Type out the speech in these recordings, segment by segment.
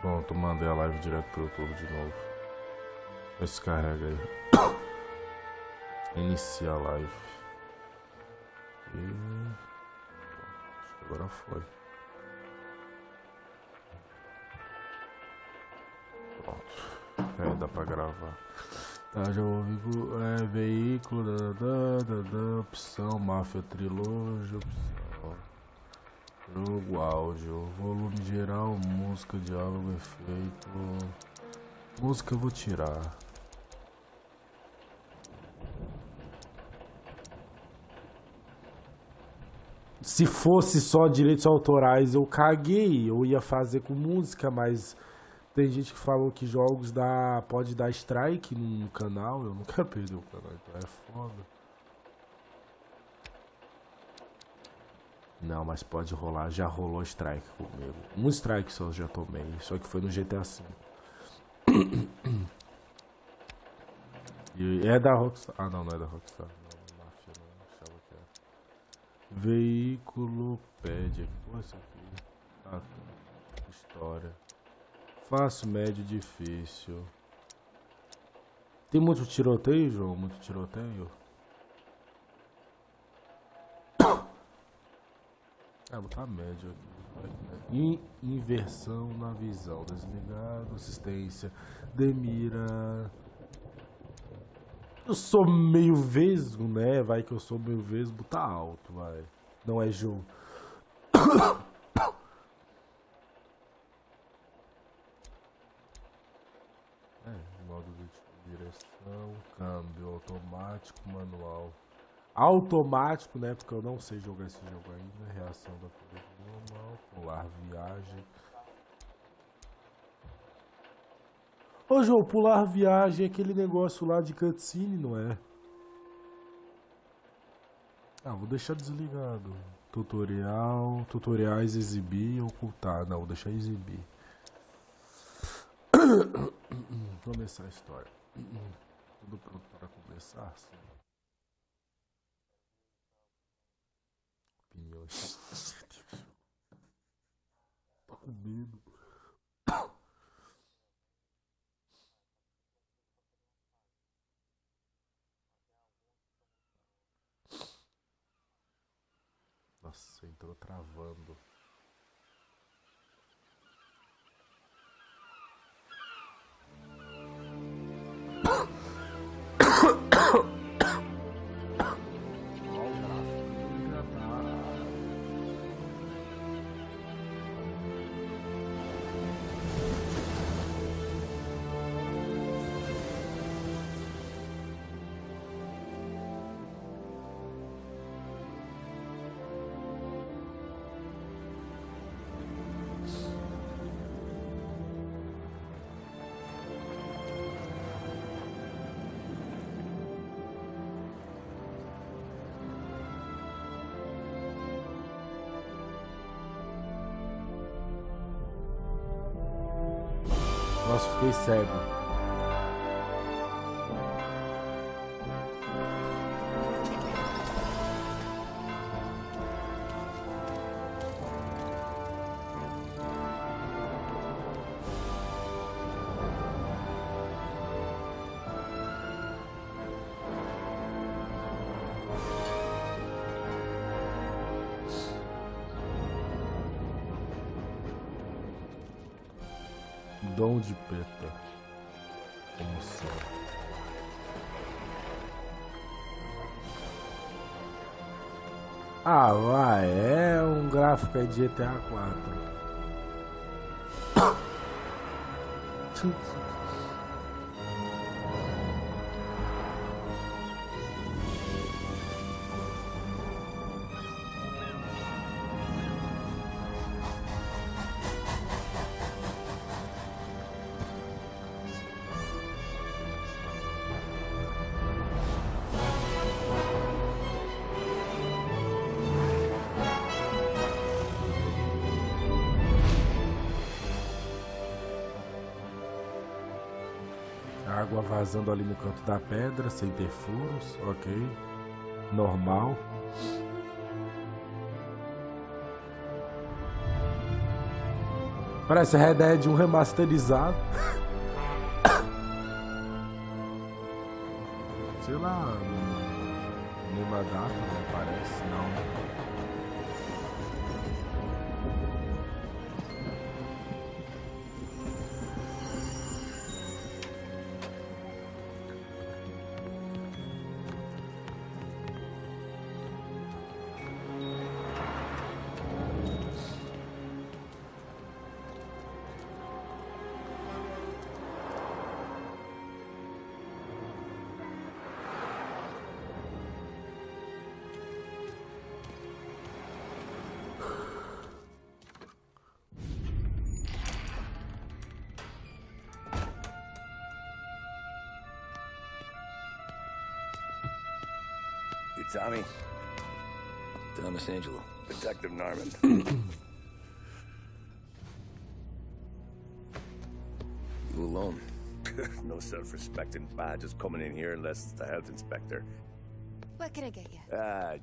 Pronto, mandei a live direto pro YouTube de novo. Descarrega aí. Inicia a live. E... acho que agora foi. Pronto. Aí dá pra gravar. Tá, já ouvi. Veículo, opção, Máfia, trilogia, opção. Jogo, áudio, volume geral, música, diálogo, efeito. Música eu vou tirar. Se fosse só direitos autorais, eu caguei. Eu ia fazer com música, mas tem gente que falou que jogos pode dar strike no canal. Eu não quero perder o canal, então é foda. Não, mas pode rolar. Já rolou strike comigo. Um strike só já tomei. Só que foi no GTA V. E é da Rockstar. Ah, não, não é da Rockstar. Não, Máfia não. Achava que era. Veículo pede. Pô, isso aqui. Ah, tá. História. Fácil, médio, difícil. Tem muito tiroteio, João? Muito tiroteio? Vou botar médio aqui. Inversão na visão. Desligado. Assistência. Demira. Eu sou meio vesgo, né? Vai que eu sou meio vesgo. Tá alto, vai. Não é jogo. Modo de direção. Câmbio automático, manual. Automático, né? Porque eu não sei jogar esse jogo ainda. Reação da coisa normal. Pular viagem. Ô, João, pular viagem é aquele negócio lá de cutscene, não é? Vou deixar desligado. Tutorial. Tutoriais, exibir, ocultar. Não, vou deixar exibir. Começar a história. Tudo pronto para começar? Sim. Opiniões. Tô com medo. Nossa, entrou travando. Nossa, fiquei cego. Dom de preta. Emoção. Vai, é um gráfico aí de GTA 4. Água vazando ali no canto da pedra, sem ter furos, ok. Normal. Parece Red Dead um remasterizado. Sei lá, nenhuma data, não parece, não. You Tommy? Thomas Angelo. Detective Norman. You alone? No self-respecting badges coming in here unless it's the health inspector. What can I get you?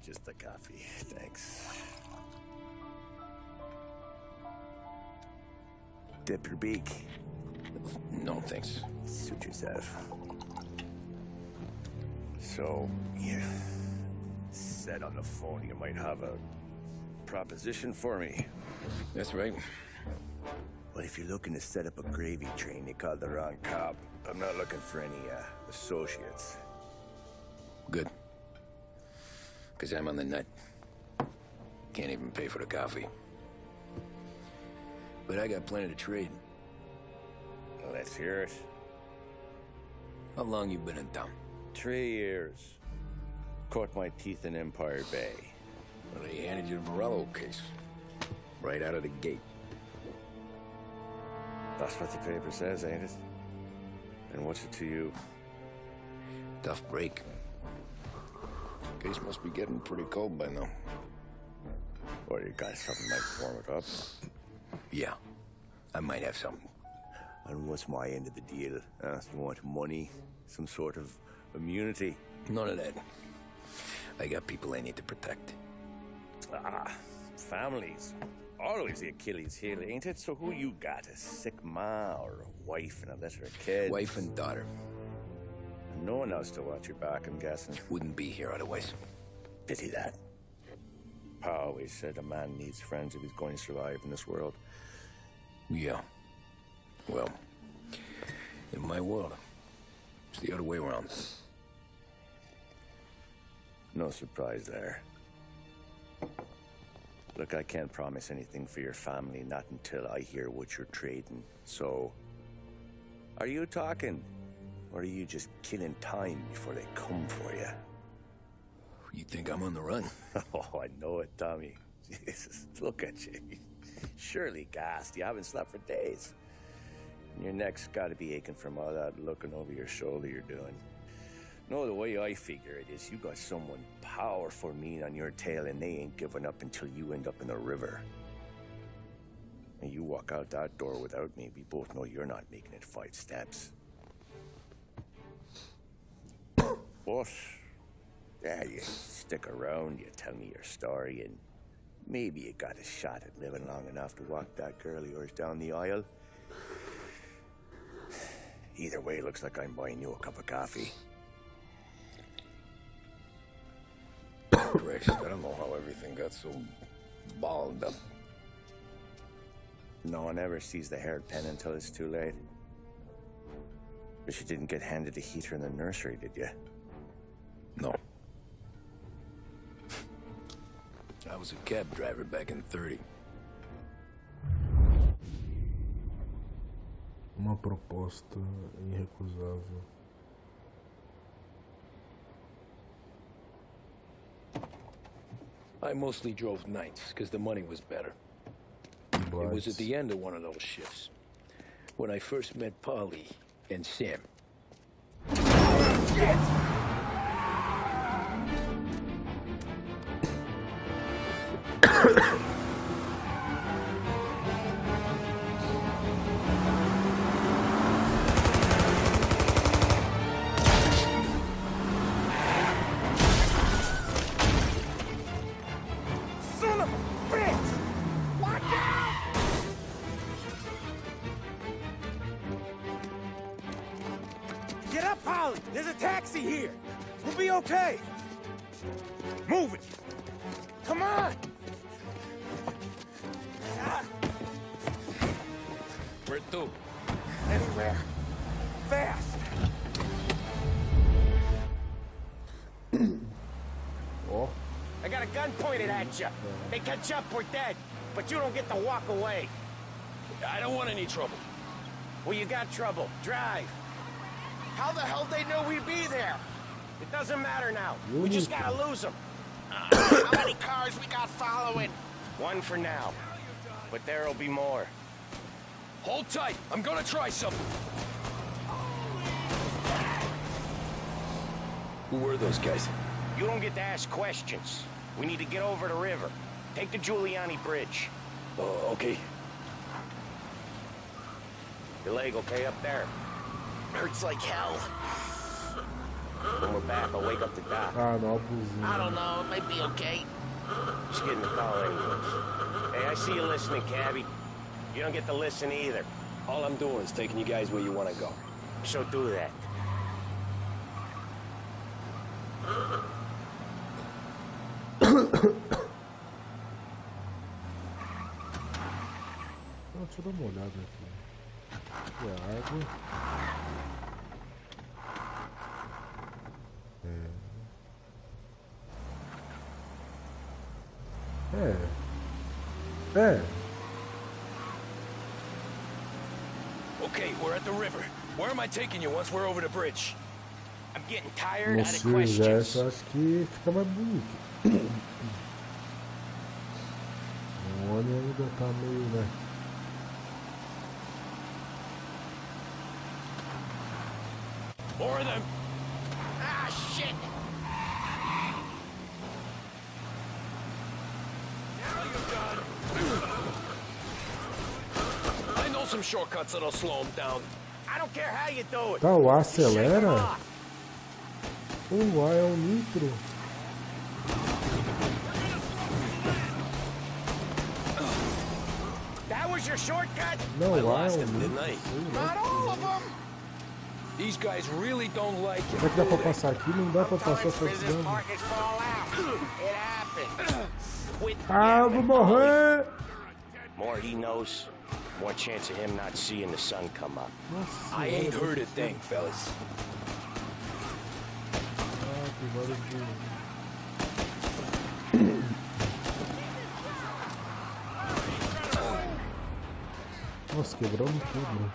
Just a coffee. Thanks. Dip your beak. No, thanks. Suit yourself. So, you said on the phone you might have a proposition for me. That's right. Well, if you're looking to set up a gravy train, you called the wrong cop. I'm not looking for any, associates. Good. Because I'm on the nut. Can't even pay for the coffee. But I got plenty to trade. Let's hear it. How long you been in town? 3 years. Caught my teeth in Empire Bay. Well, they handed you the Morello case. Right out of the gate. That's what the paper says, ain't it? And what's it to you? Tough break. Case must be getting pretty cold by now. Or you got something might warm it up? Yeah, I might have something. And what's my end of the deal? You want money? Some sort of immunity? None of that. I got people I need to protect. Families. Always the Achilles heel, ain't it? So who you got? A sick ma or a wife and a litter of kids? Wife and daughter. No one else to watch your back, I'm guessing. Wouldn't be here otherwise. Pity that. Pa always said a man needs friends if he's going to survive in this world. Yeah. Well, in my world, it's the other way around. No surprise there. Look, I can't promise anything for your family, not until I hear what you're trading. So, are you talking? Or are you just killing time before they come for you? You think I'm on the run? Oh, I know it, Tommy. Jesus, look at you. Surely gassed. You haven't slept for days. And your neck's got to be aching from all that looking over your shoulder you're doing. No, the way I figure it is you got someone powerful mean on your tail and they ain't giving up until you end up in the river. And you walk out that door without me, we both know you're not making it 5 steps. But, yeah, you stick around, you tell me your story, and maybe you got a shot at living long enough to walk that girl of yours down the aisle. Either way, looks like I'm buying you a cup of coffee. Christ, I don't know how everything got so balled up. No one ever sees the haired pen until it's too late. But you didn't get handed a heater in the nursery, did you? No. I was a cab driver back in 30. Uma proposta irrecusável. I mostly drove nights, because the money was better. It was at the end of one of those shifts, when I first met Polly and Sam. Shit! Get up, Holly! There's a taxi here! We'll be okay! Move it! Come on! Where to? Anywhere. Fast! Ó. I got a gun pointed at you. They catch up, we're dead. But you don't get to walk away. I don't want any trouble. Well, you got trouble. Drive. How the hell they know we'd be there? It doesn't matter now. We just gotta lose them. How many cars we got following? One for now. But there'll be more. Hold tight. I'm gonna try something. Who were those guys? You don't get to ask questions. We need to get over the river. Take the Giuliani Bridge. Oh, okay. Your leg okay up there? Hurts like hell. When we're back, I'll wake up the doc. Ah, não, abusinho. I don't know, it might be okay. Just getting the call anyways. Hey, I see you listening, Cabby. You don't get to listen either. All I'm doing is taking you guys where you want to go. So do that. Deixa eu dar uma olhada aqui. Aqui é água. É. Okay, we're at the river. Where am I taking you once we're over the bridge? I'm getting tired No out of Silvio, questions. essa acho que fica mais bonito. O olho ainda tá meio, né? More of them. Ah, shit! I know some shortcuts that'll slow them down. I don't care how you do it. Tá, o A Shake 'em acelera? off. O A é o nitro. That was your shortcut? Não, I o A é lost o him, nitro. didn't I? Sei lá. Not all of them. These guys really don't like you. Será que dá pra passar aqui? Não dá pra passar Sometimes só business tirando. partners fall out. It happens. With Ah, vou morrer! more he knows, more chance of him not seeing the sun come up. Nossa I senhora, ain't vai heard a ser- thing, fellas. Ah, tem vários de... Nossa, quebramos tudo.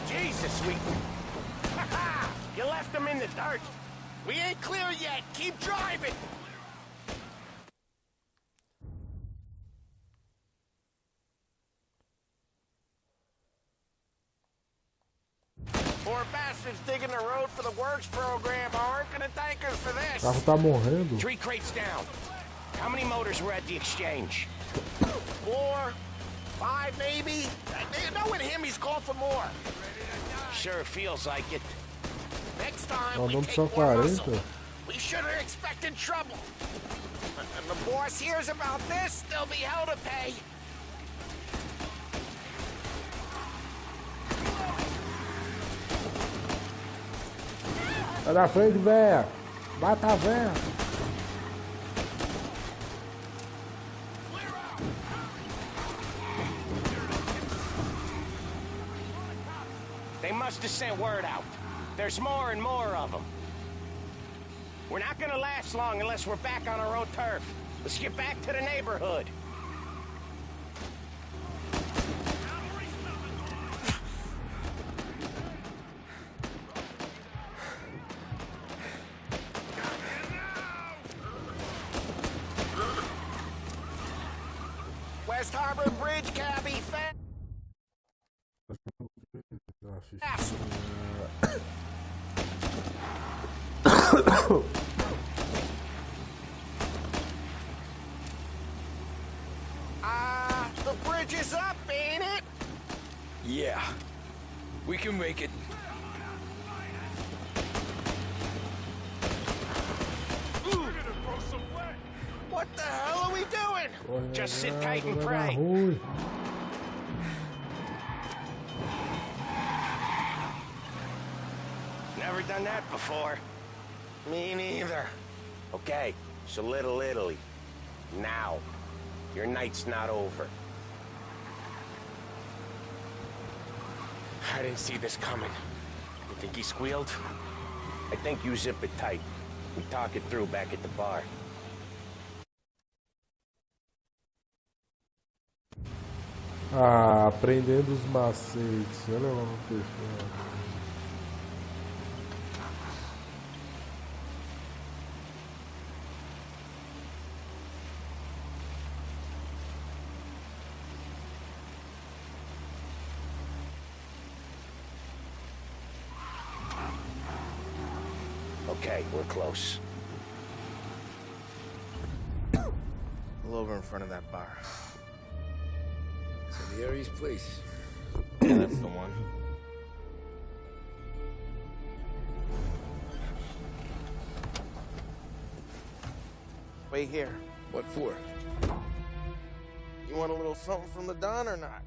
Jesus, you left them in the dirt. We ain't clear yet. Keep driving. Poor bastards digging the road for the works program aren't gonna thank us for O this. carro tá morrendo. 3 crates down. How many motors were at the exchange? 4, 5 maybe? Knowing him, he's called for more. Sure feels like it. Next time Nós we vamos take só more 40. muscle. We should have expected trouble. And the boss hears about this, there'll be hell to pay. Sai da frente, véia! Mata a véia! They must have sent word out. There's more and more of them. We're not gonna last long unless we're back on our own turf. Let's get back to the neighborhood. West Harbor Bridge, cabby, fast. The bridge is up, ain't it? Yeah. We can make it. What the hell are we doing? Just sit Corre, tight and vai dar pray. ruim. Never done that before. Me neither. Okay, so Little Italy. Now. Your night's not over. I didn't see this coming. You think he squealed? I think you zip it tight. We talk it through back at the bar. Ah, aprendendo os macetes. Olha lá no perfil. Okay, we're close. Pull over in front of that bar. Salieri's place. Yeah, that's the one. Wait here. What for? You want a little something from the Don or not?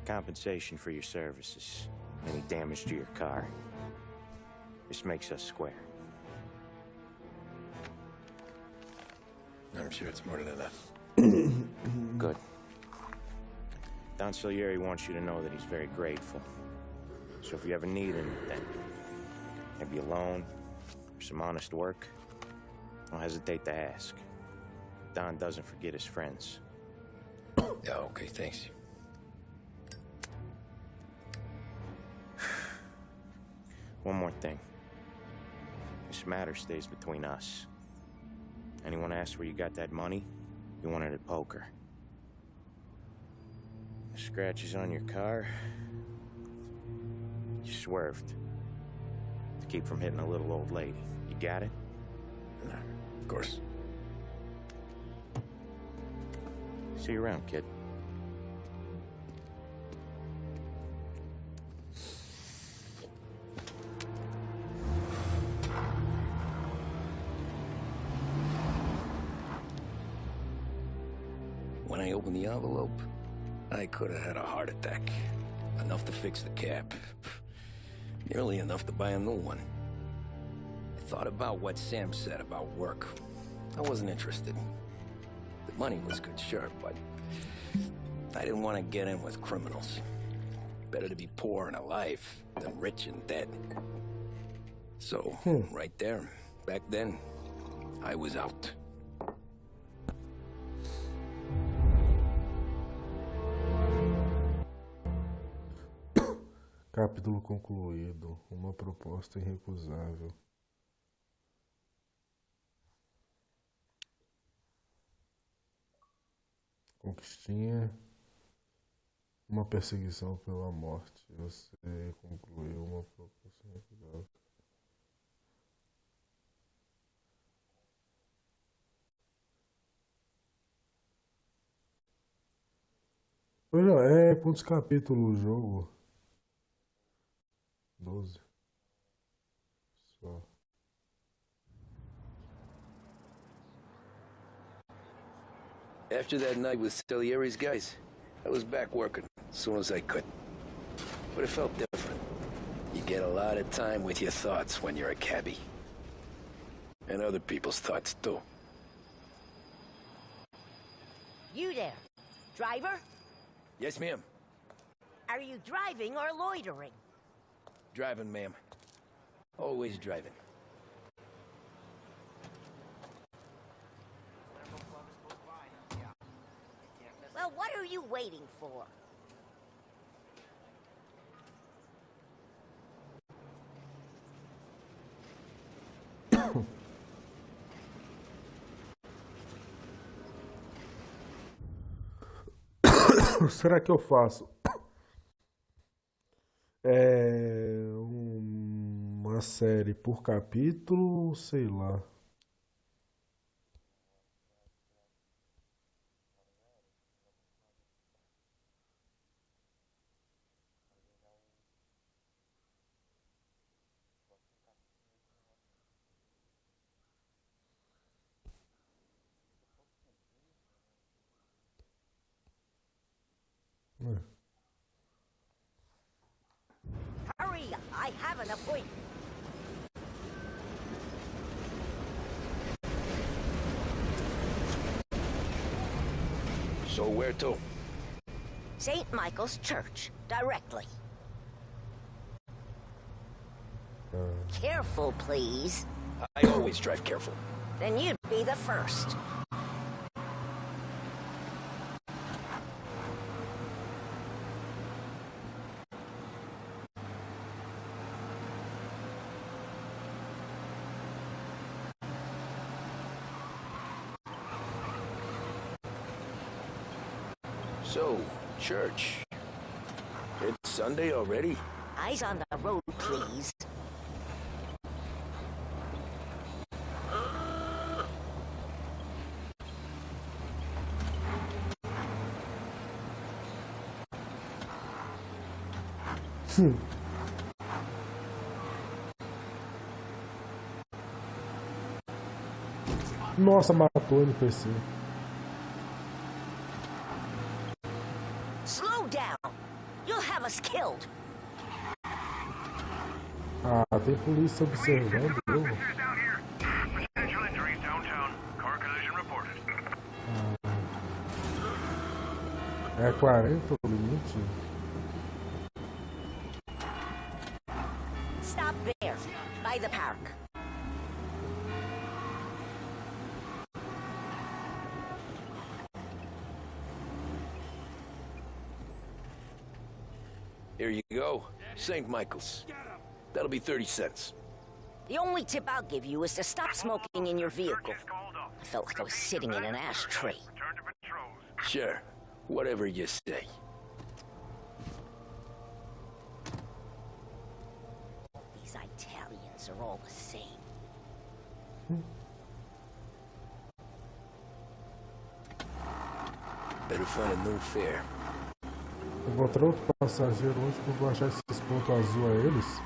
Compensation for your services. Any damage to your car. This makes us square. I'm sure it's more than enough. Good. Don Salieri wants you to know that he's very grateful. So if you ever need anything, maybe a loan or some honest work, don't hesitate to ask. Don doesn't forget his friends. Yeah, okay, thanks. One more thing. This matter stays between us. Anyone asks where you got that money, you want it at poker. The scratches on your car, you swerved. To keep from hitting a little old lady. You got it? Of course. See you around, kid. When I opened the envelope, I could have had a heart attack. Enough to fix the cap. Nearly enough to buy a new one. I thought about what Sam said about work. I wasn't interested. The money was good, sure, but I didn't want to get in with criminals. Better to be poor and alive than rich and dead. So, right there, back then, I was out. Capítulo concluído. Uma proposta irrecusável. Conquistinha. Uma perseguição pela morte. Você concluiu uma proposta irrecusável. Olha, quantos capítulos o jogo? 12. Só. After that night with Salieri's guys, I was back working as soon as I could. But it felt different. You get a lot of time with your thoughts when you're a cabbie. And other people's thoughts, too. You there. Driver? Yes, ma'am. Are you driving or loitering? Driving, ma'am. Always driving. Well, what are you waiting for? Será que eu faço uma série por capítulo? Sei lá. Hurry, I have an appointment. So where to? St. Michael's Church, directly. Careful, please. I always drive careful. Then you'd be the first. So, church. It's Sunday already? Eyes on the road, please. Nossa, matou o NPC. Slow down. You'll have us killed. Ah, tem polícia observando. É 40 o limite? Stop there, by the park. Here you go. St. Michael's. That'll be 30 cents. The only tip I'll give you is to stop smoking in your vehicle. I felt like I was sitting in an ashtray. Sure. Whatever you say. These Italians are all the same. Better find a new fare. Encontrar outro passageiro, onde que eu vou achar esses pontos azul a eles?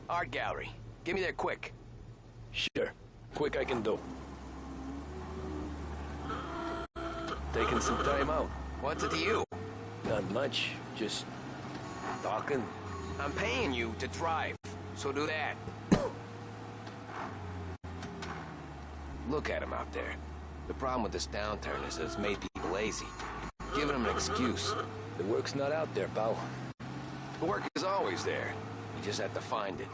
Art gallery. Get me there quick. Sure. Quick I can do. Taking some time out. What's it to you? Not much. Just talking. I'm paying you to drive, so do that. Look at him out there. The problem with this downturn is that it's made people lazy. Giving them an excuse. The work's not out there, pal. The work is always there. You just have to find it.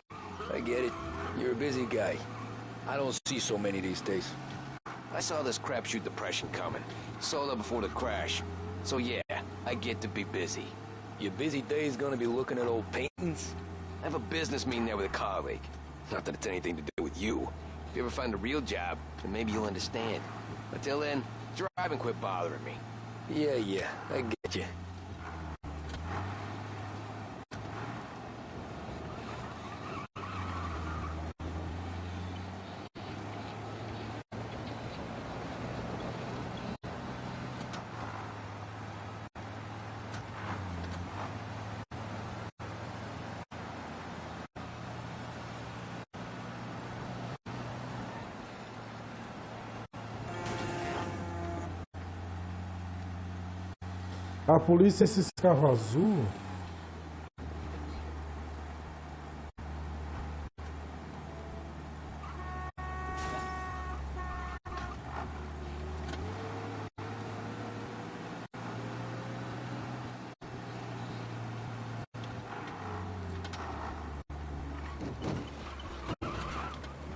I get it. You're a busy guy. I don't see so many these days. I saw this crapshoot depression coming. Sold up before the crash. So yeah, I get to be busy. Your busy day's gonna be looking at old paintings? I have a business meeting there with a colleague. Not that it's anything to do with you. If you ever find a real job, then maybe you'll understand. Until then, drive and quit bothering me. Yeah, I get you. A polícia, esse carro azul.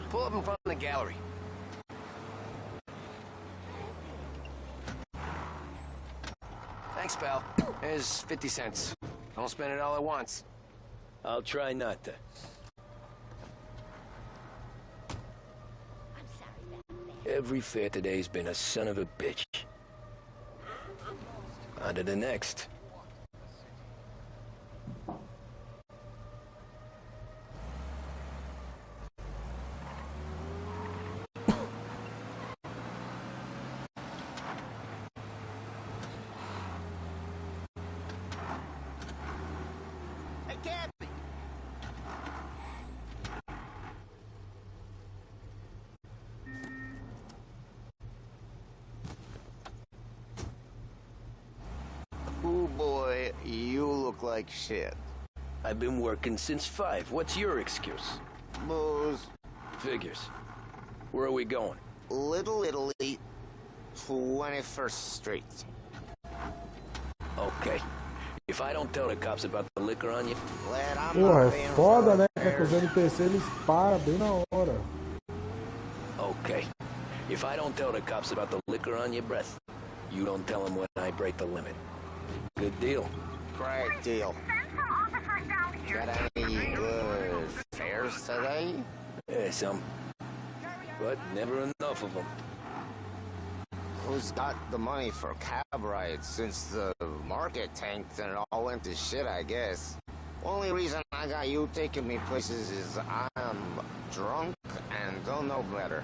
Pull up in front of the gallery. Thanks, pal. Here's 50 cents. Don't spend it all at once. I'll try not to. Every fare today's been a son of a bitch. On to the next. Hey, Gabby! Ooh, boy, you look like shit. I've been working since 5. What's your excuse? Booze, Figures. Where are we going? Little Italy, 21st Street. Okay. If I don't tell the cops about the liquor on you, Glad I'm Porra, not é paying foda, for né? Que repairs. os NPC eles param bem na hora. okay. If I don't tell the cops about the liquor on your breath, you don't tell them when I break the limit. Good deal. Great deal. Got any good fares today? Yeah, some. But never enough of them. Who's got the money for cab rides since the market tanked and it all went to shit, I guess? Only reason I got you taking me places is I'm drunk and don't know better.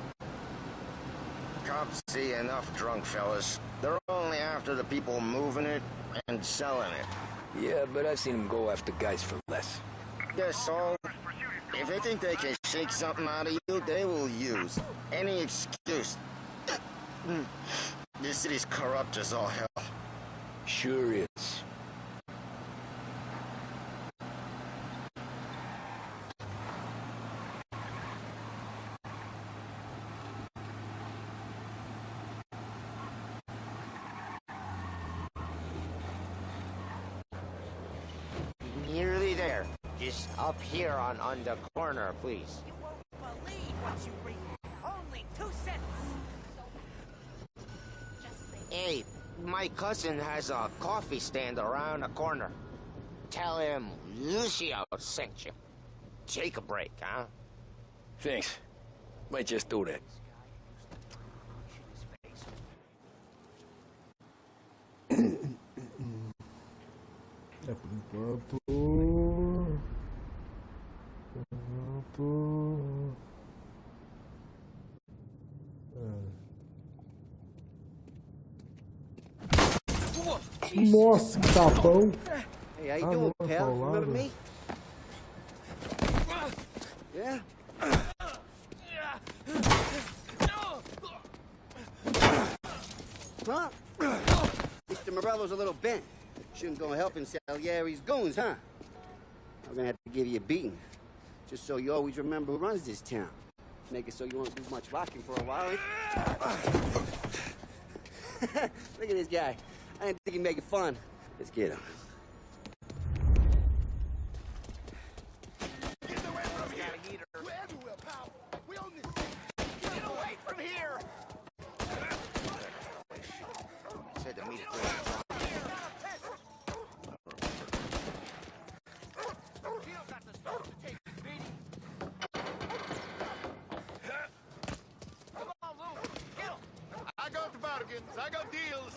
Cops see enough drunk fellas. They're only after the people moving it and selling it. Yeah, but I've seen them go after guys for less. Guess so. If they think they can shake something out of you, they will use any excuse. This city's corrupt as all hell. Sure is. Nearly there. Just up here on the corner, please. You won't believe what you read. Only 2 cents. Hey, my cousin has a coffee stand around the corner. Tell him Lucio sent you. Take a break, huh? Thanks. Might just do that. É, por enquanto... Nossa, que tapão! Hey, how you Ah, doing, não, pal? paulada. Remember me? Yeah? Huh? Mr. Morello's a little bent. Shouldn't go helping Salieri's goons, huh? I'm gonna have to give you a beating. Just so you always remember who runs this town. Make it so you won't do much rocking for a while. Look at this guy. I didn't think he'd make it fun. Let's get him. Get away from here! We're everywhere, pal! We own this thing! Get away from here! Said to meet it. I got the bargains, I got deals!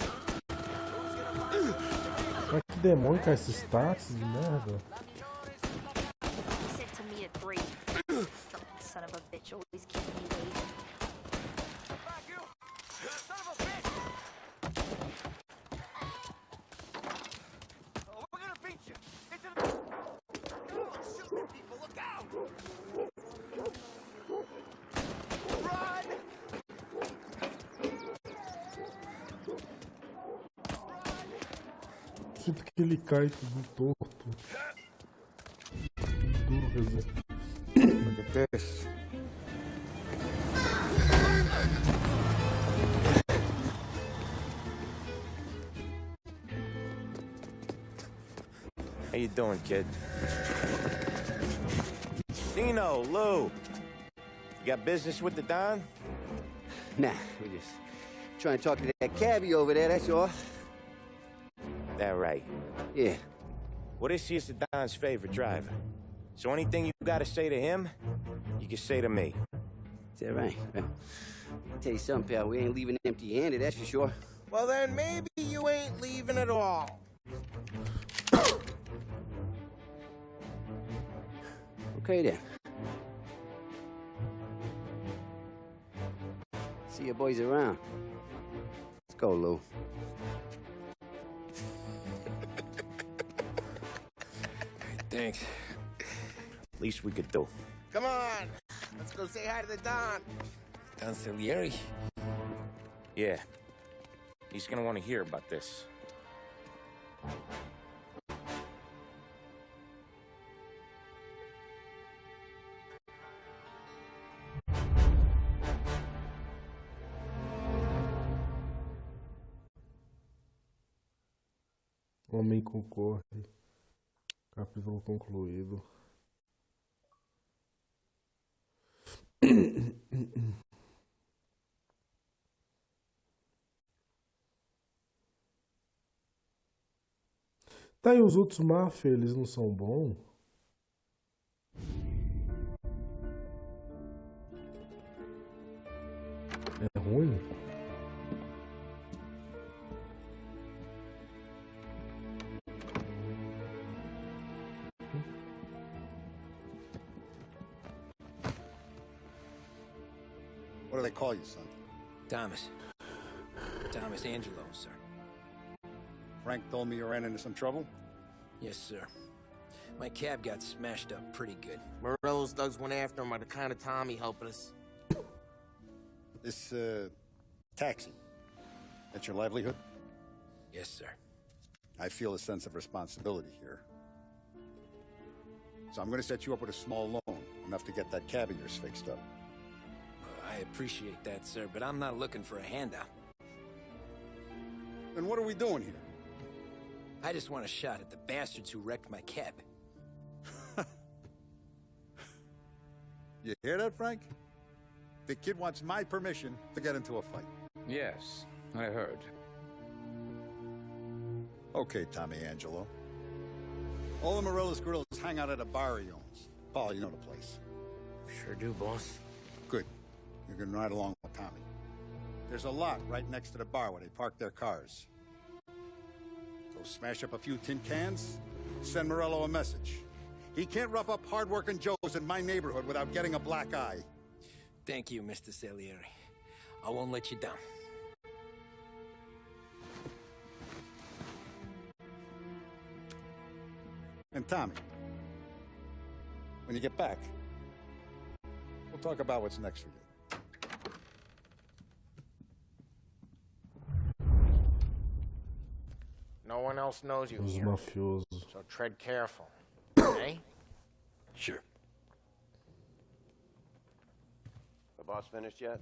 Mas que demônio que é esses táxis de merda? He said to meet at 3. Drunk son of a bitch, always keeping me waiting. Back you! Son of a bitch! Oh, we're gonna beat you! It's an... Oh, shoot at people, look out! Run! sinto que ele cai tudo torto. Duro, quer dizer. Look at this. How you doing, kid? Dino, Lou. You got business with the Don? Nah, we just trying to talk to that cabbie over there, that's all. That right. Yeah. Well, this here's the Don's favorite driver. So anything you gotta say to him, you can say to me. Is that right? Well, I'll tell you something, pal. We ain't leaving empty-handed, that's for sure. Well, then maybe you ain't leaving at all. Okay, then. See your boys around. Let's go, Lou. Thanks. Least we could do. Come on, let's go say hi to the Don. Don Salieri? Yeah. He's gonna want to hear about this. Homem concorre. Capítulo concluído. Tá, e os outros Máfia, eles não são bons? É ruim? What do they call you, son? Thomas. Thomas Angelo, sir. Frank told me you ran into some trouble? Yes, sir. My cab got smashed up pretty good. Morello's thugs went after him by the kind of Tommy helping us. This, taxi. That's your livelihood? Yes, sir. I feel a sense of responsibility here. So I'm gonna set you up with a small loan, enough to get that cab of yours fixed up. I appreciate that, sir, but I'm not looking for a handout. Then what are we doing here? I just want a shot at the bastards who wrecked my cab. You hear that, Frank? The kid wants my permission to get into a fight. Yes, I heard. Okay, Tommy Angelo. All the Morello's girls hang out at a bar he owns. Paul, you know the place. Sure do, boss. Good. You're gonna ride along with Tommy. There's a lot right next to the bar where they park their cars. Go smash up a few tin cans, send Morello a message. He can't rough up hard-working Joes in my neighborhood without getting a black eye. Thank you, Mr. Salieri. I won't let you down. And Tommy, when you get back, we'll talk about what's next for you. No one else knows you Os here, mafiosos. so tread careful, okay? Sure. The boss finished yet?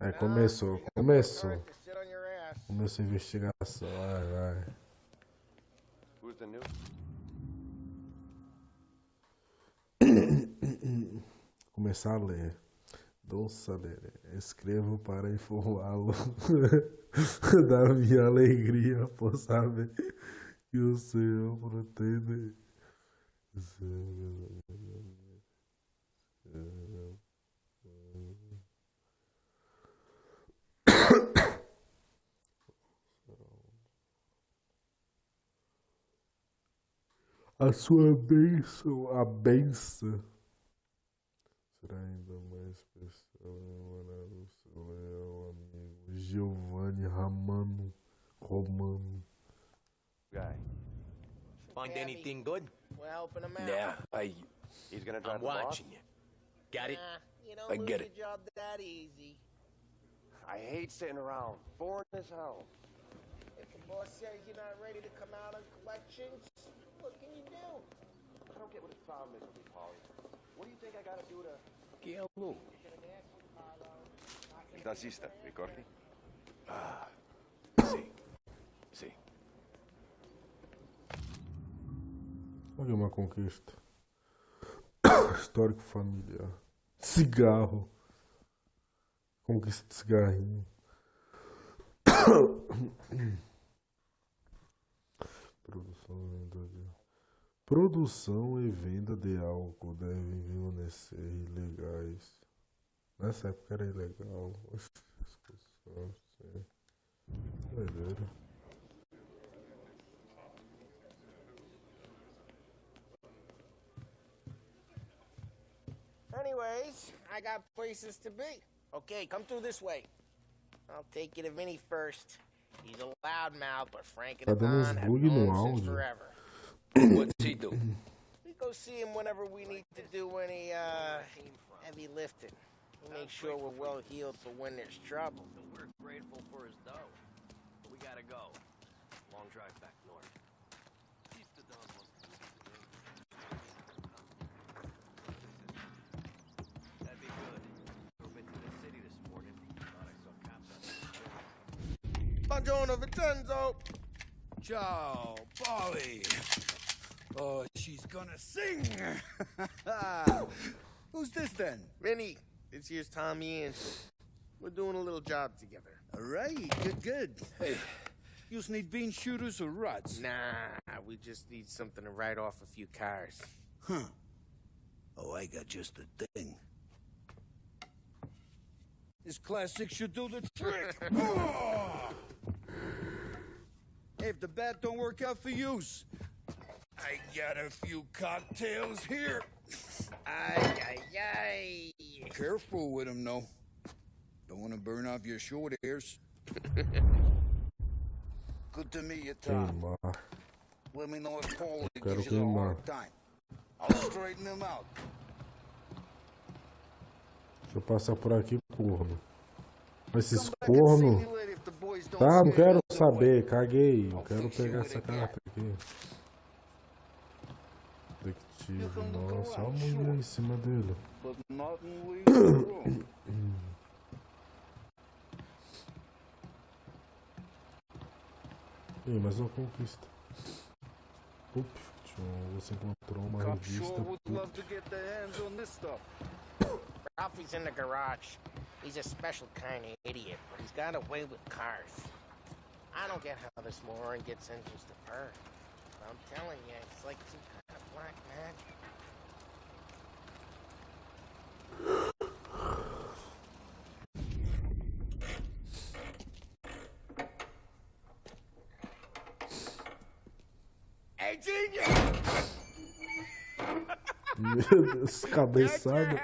É, começou. Começou Alright, just sit on your ass. a investigação. Vai. Who's the new? Começar a ler. Dom Salieri, escrevo para informá-lo da minha alegria por saber que o Senhor pretende. A sua bênção, a benção, será ainda mais especial em homenagen ao seu leal amigo Giovanni Romano. Guy. Find anything good? We're helping him out. Yeah, He's gonna drive I'm the boss? watching you. Got it? You don't I lose get your it. job that easy. I hate sitting around. Boring as hell. Boss says you're not ready to come out on collections. What can you do? I don't get what the problem is with me, Polly. What do you think I gotta do to... Hello. Taxista, ricordi? Ah, sì. Sì. Olha uma conquista. Histórico familiar. Cigarro. Conquista de cigarrinho. Produção e venda de álcool devem permanecer ilegais. Nessa época era ilegal. Doideira. Anyways, I got places to be. Okay, come through this way. I'll take you to Vinny first. He's a loudmouth, but Frank and Don have known since forever. What's he do? We go see him whenever we need to do any heavy lifting. We make sure we're well healed for when there's trouble. We're grateful for his dough. But we gotta go. Long drive back north. That'd be good. Drove into the city this morning. Thought I saw cops on the Buongiorno, Vincenzo. Ciao, Polly. Oh, she's gonna sing. Who's this then? Vinny, this here's Tommy Ansel. We're doing a little job together. All right, good. Hey, you need bean shooters or rods? Nah, we just need something to write off a few cars. Huh. Oh, I got just the thing. This classic should do the trick. Oh! Hey, if the bat don't work out for yous, I got a few cocktails here. Ay. Careful with them, though. Don't want to burn off your short hairs. Good to meet you, Tom. Let me know if Paul gives you a hard time. I'll straighten him out. Deixa eu passar por aqui, corno. Esses corno. Tá, não quero saber, caguei. Eu quero pegar essa carta aqui. Detective, nossa, olha a mulher em cima dele. Ih, mais uma conquista. Você encontrou uma revista. Ralphie's in the garage. He's a special kind of idiot, but he's got a way with cars. I don't get how this moron gets engines to purr. I'm telling you, it's like some kind of black magic. Hey, genius! Meu Deus, cabeçada.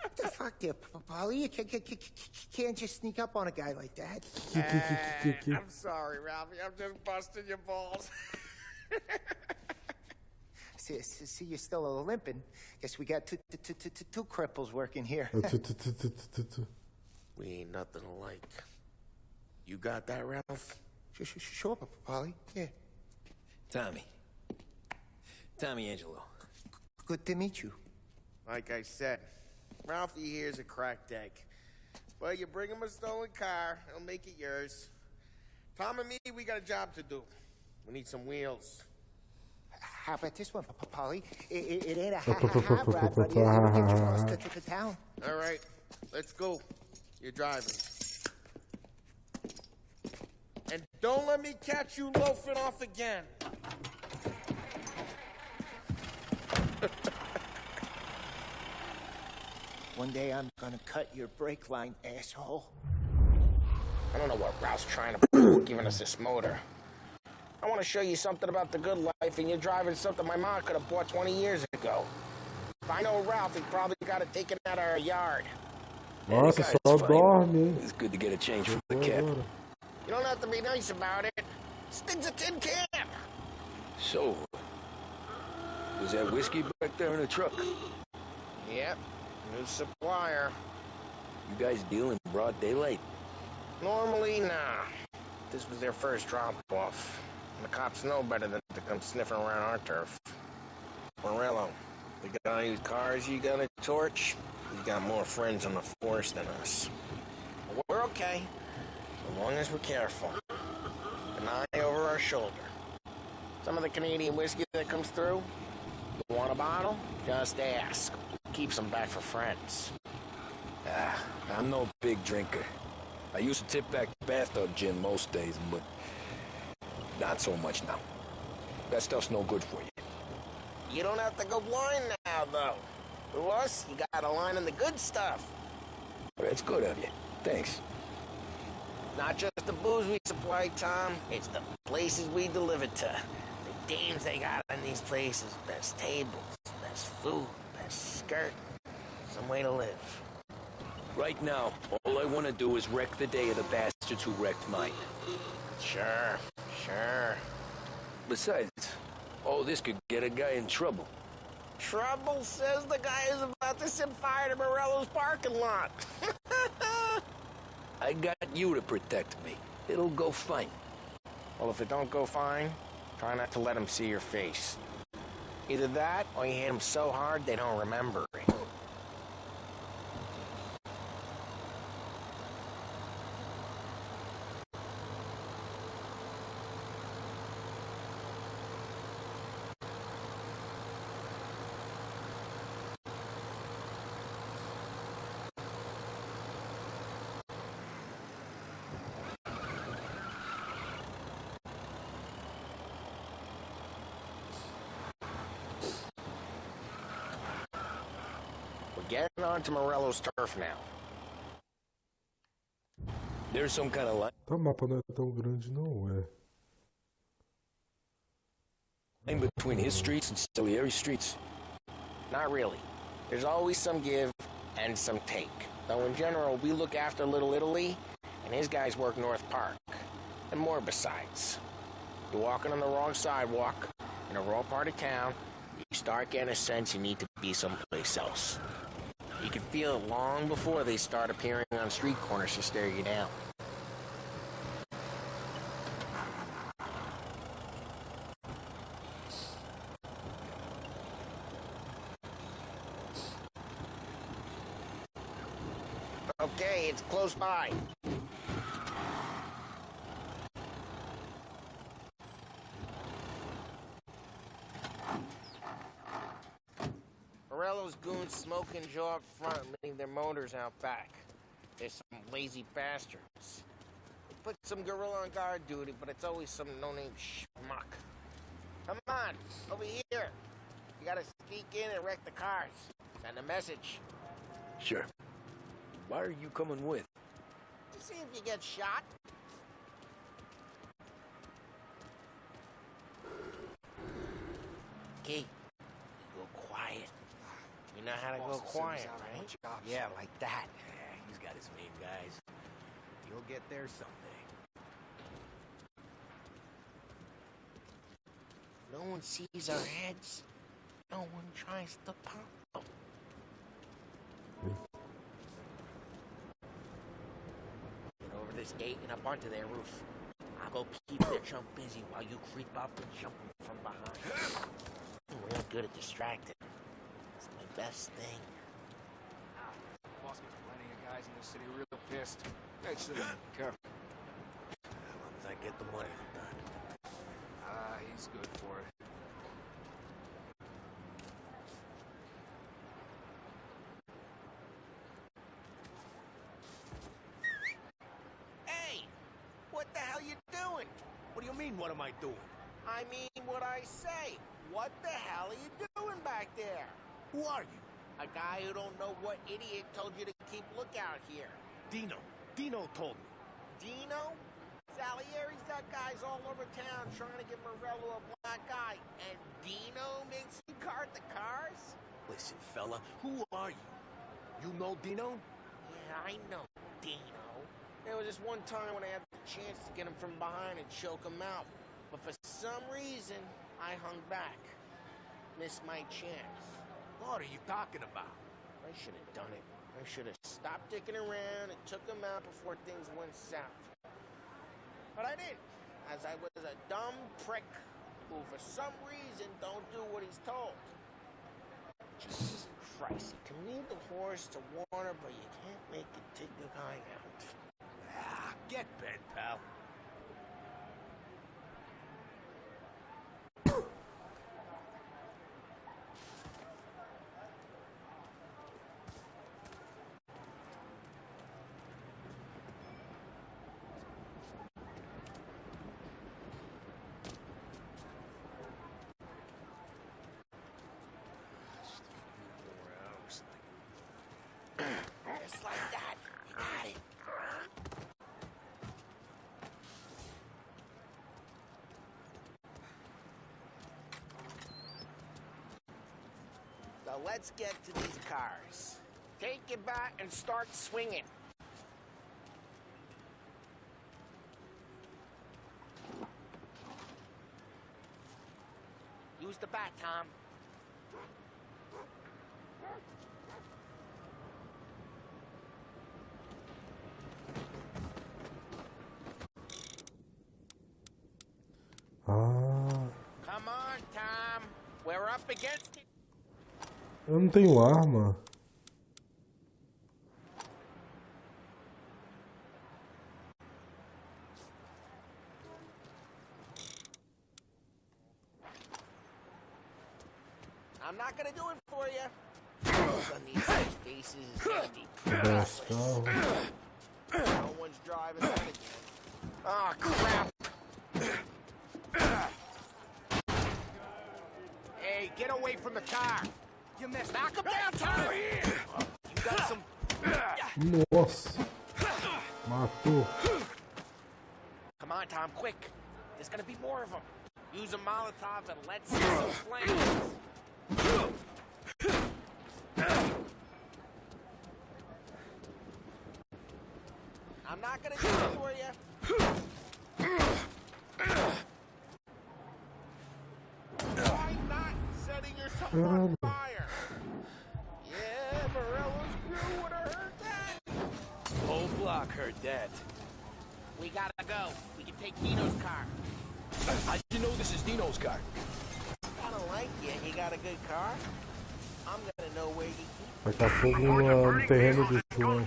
What the fuck there, Polly? You can't just sneak up on a guy like that. I'm sorry, Ralphie. I'm just busting your balls. See, you're still limping. Guess we got two cripples working here. We ain't nothing alike. You got that, Ralph? Sure, Polly. Yeah. Tommy Angelo. Good to meet you. Like I said, Ralphie here's a cracked egg. Well, you bring him a stolen car, he'll make it yours. Tom and me, we got a job to do. We need some wheels. How about this one, Polly? It ain't a hot rod, but it'll get you close to town. All right, let's go. You're driving. And don't let me catch you loafing off again. One day I'm gonna cut your brake line, asshole. I don't know what Ralph's trying to do giving us this motor. I want to show you something about the good life, and you're driving something my mom could have bought 20 years ago. If I know Ralph, he probably got it taken out of our yard. Nossa, só dorme. It's good to get a change from the cap. You don't have to be nice about it. Stig's a tin can. So, was that whiskey back there in the truck? Yep, new supplier. You guys deal in broad daylight? Normally, nah. This was their first drop-off. The cops know better than to come sniffing around our turf. Morello, we got any cars you gonna torch? We got more friends on the force than us. But we're okay, as long as we're careful. An eye over our shoulder. Some of the Canadian whiskey that comes through, you want a bottle? Just ask. Keeps them back for friends. I'm no big drinker. I used to tip back bathtub gin most days, but not so much now. That stuff's no good for you. You don't have to go blind now, though. With us, you got a line on the good stuff. That's good of you. Thanks. Not just the booze we supply, Tom. It's the places we deliver to. The dames they got in these places. Best tables, best food, best skirt. Some way to live. Right now, all I want to do is wreck the day of the bastards who wrecked mine. Sure. Besides, all this could get a guy in trouble. Trouble, says the guy who's about to set fire to Morello's parking lot. I got you to protect me. It'll go fine. Well, if it don't go fine, try not to let them see your face. Either that, or you hit them so hard they don't remember it. Getting onto Morello's turf now. There's some kind of line. O mapa não é tão grande, não é? In between his streets and Salieri's streets. Not really. There's always some give and some take. Though in general, we look after Little Italy, and his guys work North Park. And more besides. You're walking on the wrong sidewalk, in a wrong part of town, you start getting a sense you need to be someplace else. You can feel it long before they start appearing on street corners to stare you down. Okay, it's close by. Morello's goons smoking Joe up front, leaving their motors out back. They're some lazy bastards. They put some gorilla on guard duty, but it's always some no-name schmuck. Come on, over here. You gotta sneak in and wreck the cars. Send a message. Sure. Why are you coming with? To see if you get shot. Key, go quiet. You know how to go quiet, right? Yeah, like that. Yeah, he's got his main guys. You'll get there someday. No one sees our heads. No one tries to pop them. Get over this gate and up onto their roof. I'll go keep their chump busy while you creep up and jump them from behind. I'm real good at distracting. It's my best thing. Boss gets plenty of guys in this city real pissed. Actually, careful. As long as I get the money done. He's good for it. Hey! What the hell you doing? What do you mean, what am I doing? I mean what I say. What the hell are you doing back there? Who are you? A guy who don't know what idiot told you to keep lookout here. Dino. Dino told me. Dino? Salieri's got guys all over town trying to give Morello a black eye, and Dino makes you cart the cars? Listen, fella, who are you? You know Dino? Yeah, I know Dino. There was just one time when I had the chance to get him from behind and choke him out. But for some reason, I hung back. Missed my chance. What are you talking about? I should have done it. I I should have stopped dicking around and took him out before things went south. But I didn't, as I was a dumb prick who for some reason don't do what he's told. Jesus Christ, you can lead the horse to water, but you can't make it take the hang out. Ah, get bent, pal. Just like that. You got it. So let's get to these cars. Take your bat and start swinging. Use the bat, Tom. Come on, Tom. We're up against it. Eu não tenho arma. I'm not gonna do it for you. On these guys' faces is handy. No one's driving that again. Oh, crap. Hey, get away from the car. You missed. Knock him down, Tom. You got some. Nossa. Matou. Come on, Tom, quick. There's gonna be more of them. Use a Molotov and let's see some flames. I'm not gonna do it for you. Why not setting yourself on fire? Yeah, Morello's crew would have heard that. Whole block heard that. We gotta go. We can take Dino's car. How'd you know this is Dino's car? I don't like you. You got a good car? I'm gonna know where you keep. Vai estar fogo no terreno do João.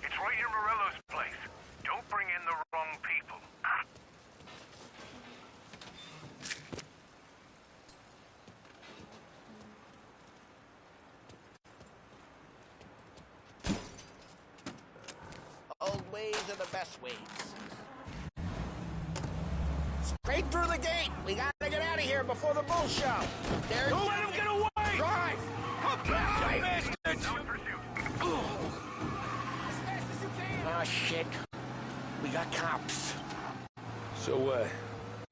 It's right near Morello's place. Don't bring in the wrong people. Old ways are the best ways. Straight through the gate. We gotta get out of here before the bull show. There's Don't let him get away! Drive! Come back, you bastards! Oh, shit. We got cops. So,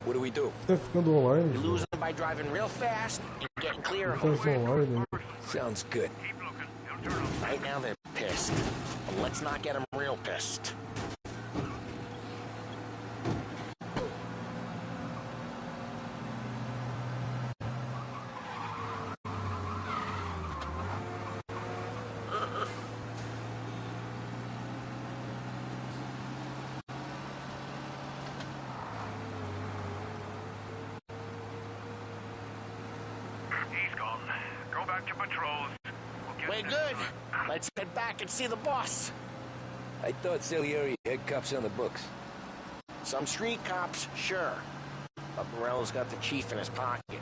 what do we do? Tá ficando online? You lose them by driving real fast and getting clear of Tá them. online, né? Sounds good. Right now they're pissed. But let's not get them real pissed. He's gone. Go back to patrols. We're good. Let's head back and see the boss. I thought Salieri had cops on the books. Some street cops, sure. But Morello's got the chief in his pocket.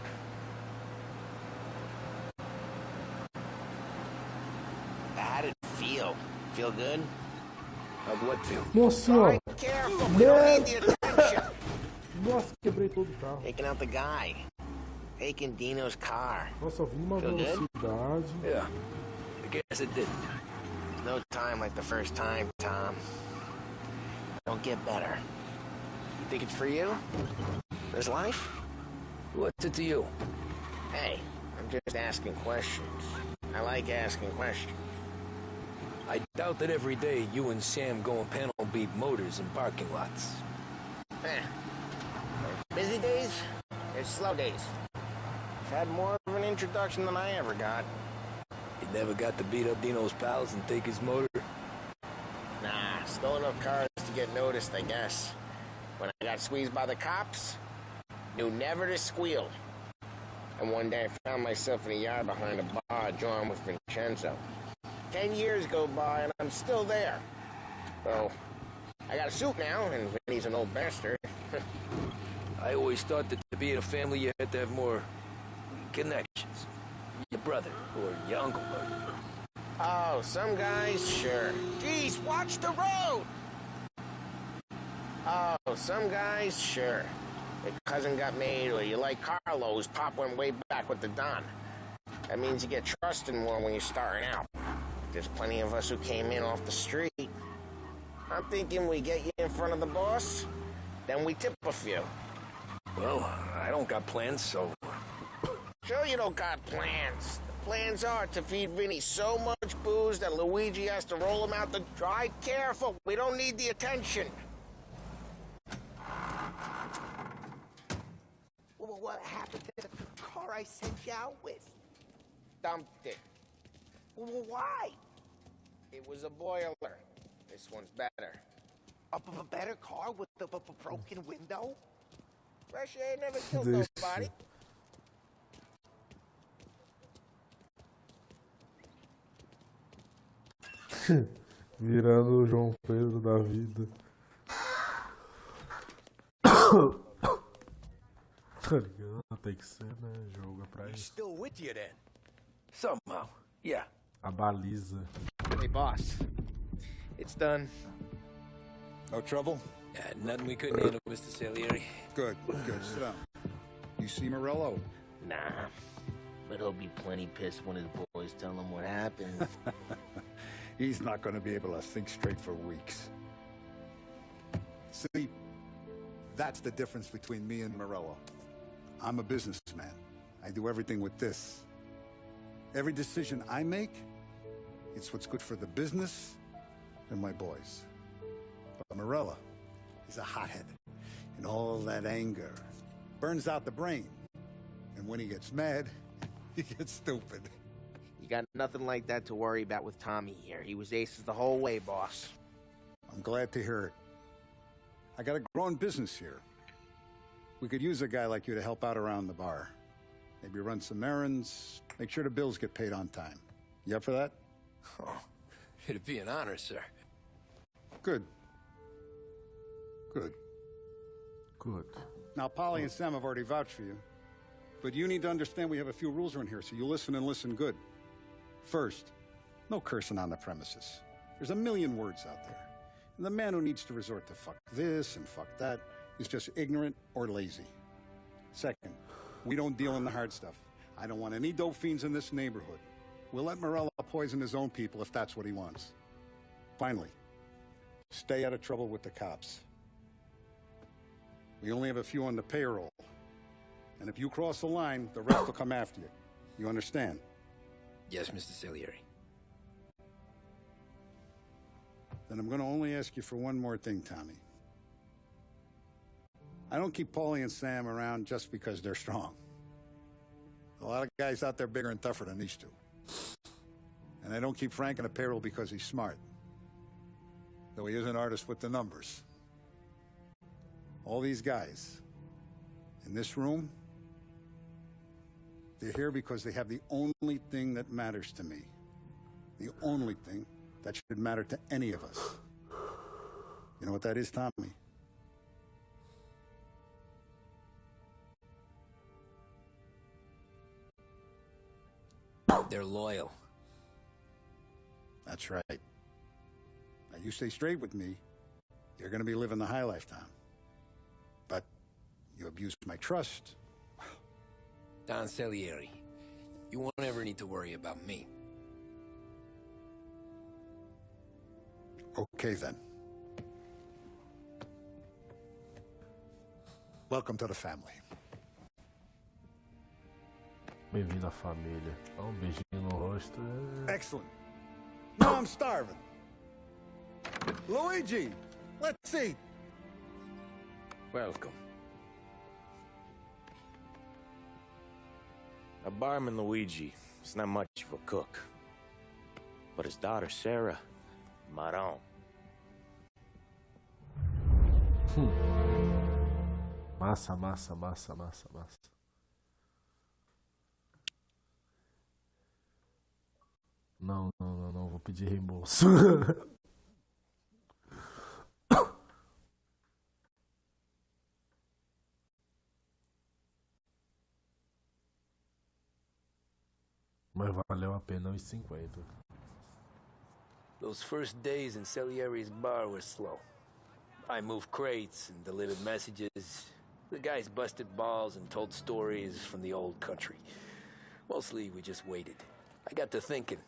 How did it feel? Feel good? How'd what feel? Nossa senhora. Careful, we don't need the attention. Nossa, quebrei todo o carro. Taking out the guy. Taking Dino's car. Nossa, eu vim numa Feel good? velocidade. Yeah, I guess it did. No time like the first time, Tom. Don't get better. You think it's for you? This life? What's it to you? Hey, I'm just asking questions. I like asking questions. I doubt that every day you and Sam go and panel beat motors in parking lots. Eh. There's busy days, there's slow days. Had more of an introduction than I ever got. You never got to beat up Dino's pals and take his motor? Nah, stole enough cars to get noticed, I guess. When I got squeezed by the cops, knew never to squeal. And one day I found myself in a yard behind a bar drawn with Vincenzo. 10 years go by and I'm still there. So, I got a suit now, and Vinny's an old bastard. I always thought that to be in a family you had to have more connections. Your brother, or your uncle, or... Oh, some guys, sure. Geez, watch the road! Oh, some guys, sure. Your cousin got made, or you like Carlos, Pop went way back with the Don. That means you get trusted more when you're starting out. There's plenty of us who came in off the street. I'm thinking we get you in front of the boss, then we tip a few. Well, I don't got plans, so... Sure you don't got plans. The plans are to feed Vinny so much booze that Luigi has to roll him out the... Try careful, we don't need the attention. Well, what happened to the car I sent you out with? Dumped it. Well, why? It was a boiler. This one's better. A better car with a broken window? Fresh air never killed nobody. Virando o João Pedro da vida. Tá ligado? Tem que ser, né? Jogo é pra isso. Still with you then? Somehow, yeah. A baliza. Hey, boss. It's done. No trouble? Yeah, nothing we couldn't handle, Mr. Salieri. Good, good. Sit down. You see Morello? Nah, but he'll be plenty pissed when his boys tell him what happened. He's not going to be able to think straight for weeks. See, that's the difference between me and Morello. I'm a businessman. I do everything with this. Every decision I make, it's what's good for the business and my boys. But Morello, he's a hothead. And all that anger burns out the brain. And when he gets mad, he gets stupid. You got nothing like that to worry about with Tommy here. He was aces the whole way, boss. I'm glad to hear it. I got a growing business here. We could use a guy like you to help out around the bar. Maybe run some errands, make sure the bills get paid on time. You up for that? Oh, it'd be an honor, sir. Good. Good. Good. Now, Polly and Sam have already vouched for you. But you need to understand we have a few rules around here, so you listen and listen good. First, no cursing on the premises. There's a million words out there. And the man who needs to resort to fuck this and fuck that is just ignorant or lazy. Second, we don't deal in the hard stuff. I don't want any dope fiends in this neighborhood. We'll let Morello poison his own people if that's what he wants. Finally, stay out of trouble with the cops. We only have a few on the payroll. And if you cross the line, the rest will come after you. You understand? Yes, Mr. Salieri. Then I'm going to only ask you for one more thing, Tommy. I don't keep Paulie and Sam around just because they're strong. A lot of guys out there bigger and tougher than these two. And I don't keep Frank on a payroll because he's smart. Though he is an artist with the numbers. All these guys in this room, they're here because they have the only thing that matters to me. The only thing that should matter to any of us. You know what that is, Tommy? They're loyal. That's right. Now, you stay straight with me, you're going to be living the high life, Tom. But you abused my trust. Don Salieri, you won't ever need to worry about me. Okay, then. Welcome to the family. Bem-vindo à família. Dá um beijinho no rosto. Excellent. Now I'm starving. Luigi, let's eat. Welcome. Our barman Luigi is not much of a cook. But his daughter Sarah, Maron. Massa, massa, massa, massa, massa. Não, vou pedir reembolso. Mas valeu a pena os 50. Those first days in Salieri's bar were slow. I moved crates and delivered messages. The guys busted balls and told stories from the old country. Mostly we just waited. I got to thinking,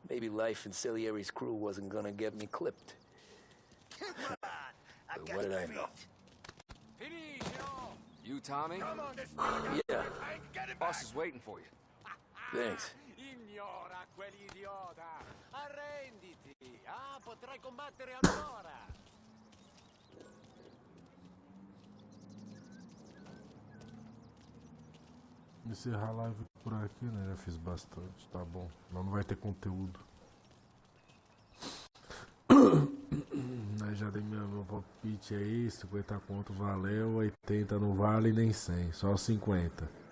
maybe life in Salieri's crew wasn't gonna get me clipped. But what did I know? You, Tommy? Yeah. Boss is waiting for you. Thanks. Ignora quell'idiota! Arrenditi! Ah, potrai combattere ancora! Encerrar a live por aqui, né? Já fiz bastante, tá bom. Não vai ter conteúdo. Mas já dei meu palpite aí, 50 conto valeu, 80 não vale nem 100, só 50.